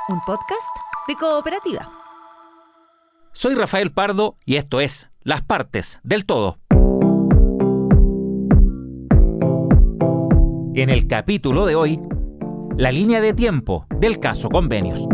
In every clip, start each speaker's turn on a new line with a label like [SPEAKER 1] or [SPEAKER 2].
[SPEAKER 1] un podcast de Cooperativa.
[SPEAKER 2] Soy Rafael Pardo y esto es Las Partes del Todo. En el capítulo de hoy, la línea de tiempo del caso Convenios.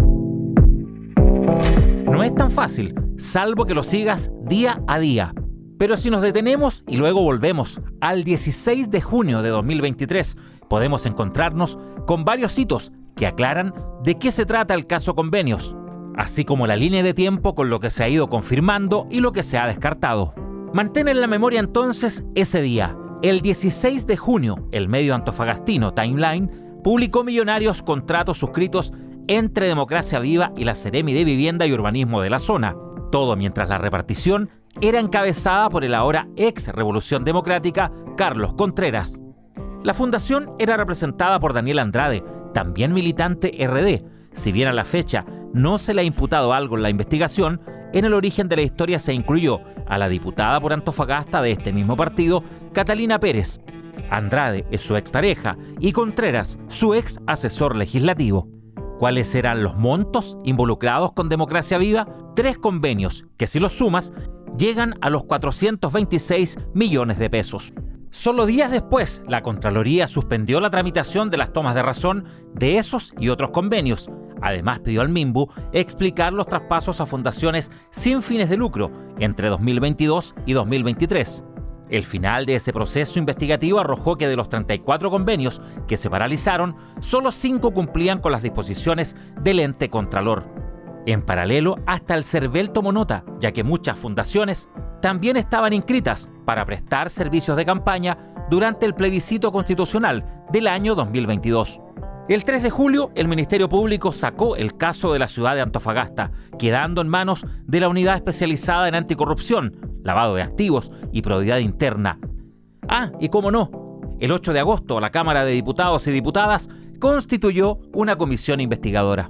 [SPEAKER 2] No es tan fácil, salvo que lo sigas día a día. Pero si nos detenemos y luego volvemos al 16 de junio de 2023, podemos encontrarnos con varios hitos que aclaran de qué se trata el caso Convenios, así como la línea de tiempo con lo que se ha ido confirmando y lo que se ha descartado. Mantén en la memoria entonces ese día. El 16 de junio, el medio antofagastino Timeline publicó millonarios contratos suscritos entre Democracia Viva y la Seremi de Vivienda y Urbanismo de la zona. Todo mientras la repartición era encabezada por el ahora ex Revolución Democrática Carlos Contreras. La fundación era representada por Daniel Andrade, también militante RD. Si bien a la fecha no se le ha imputado algo en la investigación, en el origen de la historia se incluyó a la diputada por Antofagasta de este mismo partido, Catalina Pérez. Andrade es su expareja y Contreras su ex asesor legislativo. ¿Cuáles serán los montos involucrados con Democracia Viva? 3 convenios que, si los sumas, llegan a los 426 millones de pesos. Solo días después, la Contraloría suspendió la tramitación de las tomas de razón de esos y otros convenios. Además, pidió al MIMBU explicar los traspasos a fundaciones sin fines de lucro entre 2022 y 2023. El final de ese proceso investigativo arrojó que de los 34 convenios que se paralizaron, solo 5 cumplían con las disposiciones del ente contralor. En paralelo, hasta el CERVEL tomó nota, ya que muchas fundaciones también estaban inscritas para prestar servicios de campaña durante el plebiscito constitucional del año 2022. El 3 de julio, el Ministerio Público sacó el caso de la ciudad de Antofagasta, quedando en manos de la Unidad Especializada en Anticorrupción, Lavado de Activos y Probidad Interna. Y cómo no, el 8 de agosto la Cámara de Diputados y Diputadas constituyó una comisión investigadora.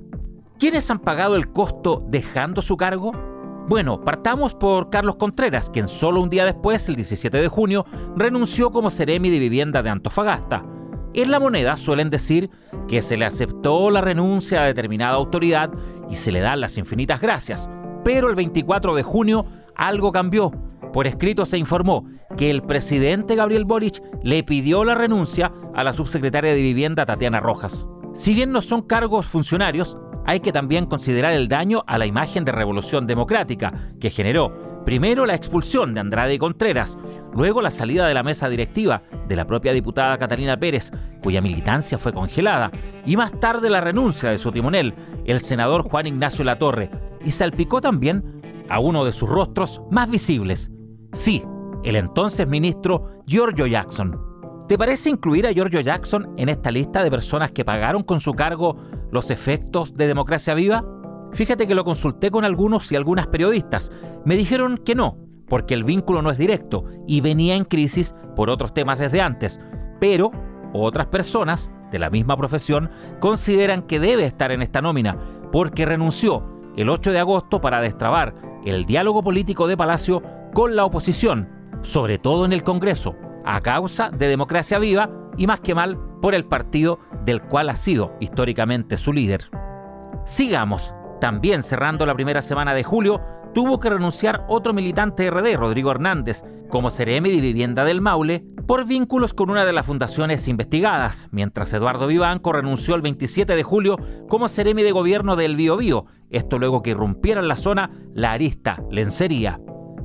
[SPEAKER 2] ¿Quiénes han pagado el costo dejando su cargo? Bueno, partamos por Carlos Contreras, quien solo un día después, el 17 de junio, renunció como Seremi de Vivienda de Antofagasta. En La Moneda suelen decir que se le aceptó la renuncia a determinada autoridad y se le dan las infinitas gracias. Pero el 24 de junio algo cambió. Por escrito se informó que el presidente Gabriel Boric le pidió la renuncia a la subsecretaria de Vivienda Tatiana Rojas. Si bien no son cargos funcionarios, hay que también considerar el daño a la imagen de Revolución Democrática, que generó primero la expulsión de Andrade y Contreras, luego la salida de la mesa directiva de la propia diputada Catalina Pérez, cuya militancia fue congelada, y más tarde la renuncia de su timonel, el senador Juan Ignacio Latorre, y salpicó también a uno de sus rostros más visibles. Sí, el entonces ministro Giorgio Jackson. ¿Te parece incluir a Giorgio Jackson en esta lista de personas que pagaron con su cargo los efectos de Democracia Viva? Fíjate que lo consulté con algunos y algunas periodistas. Me dijeron que no, porque el vínculo no es directo y venía en crisis por otros temas desde antes. Pero otras personas de la misma profesión consideran que debe estar en esta nómina porque renunció el 8 de agosto para destrabar el diálogo político de Palacio con la oposición, sobre todo en el Congreso, a causa de Democracia Viva y más que mal por el partido del cual ha sido históricamente su líder. Sigamos. También cerrando la primera semana de julio, tuvo que renunciar otro militante RD, Rodrigo Hernández, como Seremi de Vivienda del Maule, por vínculos con una de las fundaciones investigadas, mientras Eduardo Vivanco renunció el 27 de julio como Seremi de Gobierno del Biobío, esto luego que irrumpiera en la zona la arista Lencería.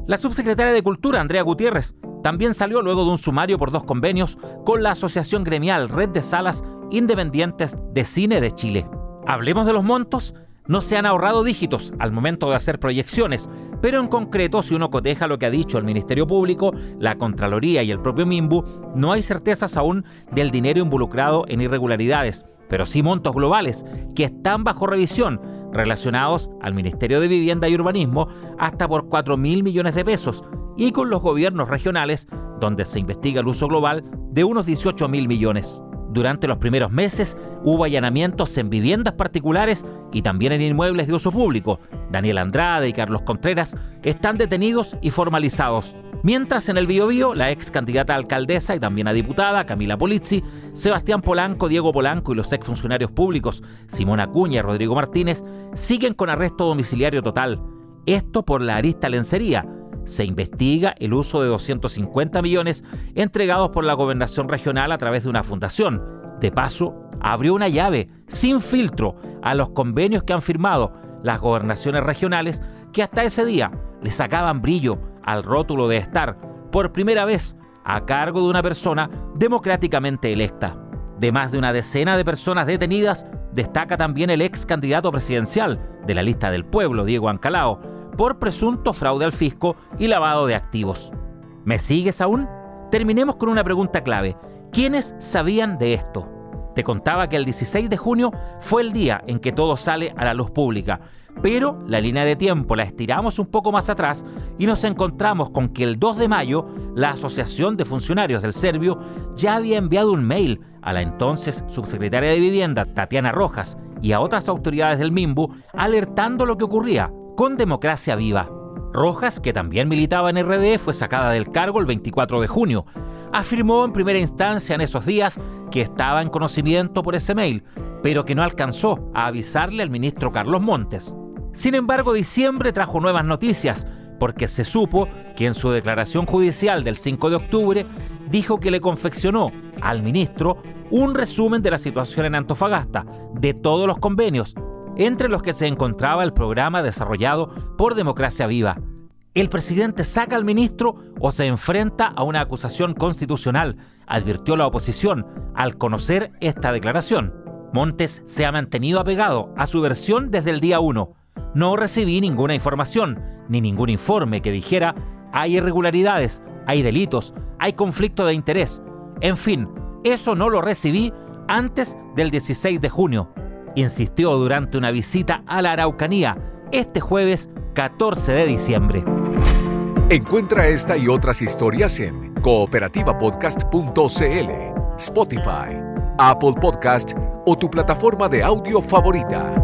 [SPEAKER 2] La subsecretaria de Cultura, Andrea Gutiérrez, también salió luego de un sumario por 2 convenios con la Asociación Gremial Red de Salas Independientes de Cine de Chile. Hablemos de los montos. No se han ahorrado dígitos al momento de hacer proyecciones, pero en concreto, si uno coteja lo que ha dicho el Ministerio Público, la Contraloría y el propio MIMBU, no hay certezas aún del dinero involucrado en irregularidades, pero sí montos globales que están bajo revisión, relacionados al Ministerio de Vivienda y Urbanismo hasta por 4.000 millones de pesos, y con los gobiernos regionales, donde se investiga el uso global de unos 18.000 millones. Durante los primeros meses hubo allanamientos en viviendas particulares y también en inmuebles de uso público. Daniel Andrade y Carlos Contreras están detenidos y formalizados. Mientras en el Biobío, la ex candidata a alcaldesa y también a diputada, Camila Polizzi, Sebastián Polanco, Diego Polanco y los exfuncionarios públicos, Simón Acuña y Rodrigo Martínez, siguen con arresto domiciliario total. Esto por la arista lencería. Se investiga el uso de 250 millones entregados por la gobernación regional a través de una fundación. De paso, abrió una llave sin filtro a los convenios que han firmado las gobernaciones regionales que hasta ese día le sacaban brillo al rótulo de estar, por primera vez, a cargo de una persona democráticamente electa. De más de una decena de personas detenidas, destaca también el ex candidato presidencial de la lista del pueblo, Diego Ancalao, por presunto fraude al fisco y lavado de activos. ¿Me sigues aún? Terminemos con una pregunta clave. ¿Quiénes sabían de esto? Te contaba que el 16 de junio fue el día en que todo sale a la luz pública, pero la línea de tiempo la estiramos un poco más atrás y nos encontramos con que el 2 de mayo la Asociación de Funcionarios del Servio ya había enviado un mail a la entonces subsecretaria de Vivienda, Tatiana Rojas, y a otras autoridades del MIMBU alertando lo que ocurría con Democracia Viva. Rojas, que también militaba en RD, fue sacada del cargo el 24 de junio. Afirmó en primera instancia en esos días que estaba en conocimiento por ese mail, pero que no alcanzó a avisarle al ministro Carlos Montes. Sin embargo, diciembre trajo nuevas noticias, porque se supo que en su declaración judicial del 5 de octubre dijo que le confeccionó al ministro un resumen de la situación en Antofagasta, de todos los convenios, entre los que se encontraba el programa desarrollado por Democracia Viva. ¿El presidente saca al ministro o se enfrenta a una acusación constitucional?, advirtió la oposición al conocer esta declaración. Montes se ha mantenido apegado a su versión desde el día 1. No recibí ninguna información, ni ningún informe que dijera hay irregularidades, hay delitos, hay conflicto de interés. En fin, eso no lo recibí antes del 16 de junio, insistió durante una visita a la Araucanía este jueves 14 de diciembre.
[SPEAKER 3] Encuentra esta y otras historias en cooperativapodcast.cl, Spotify, Apple Podcast o tu plataforma de audio favorita.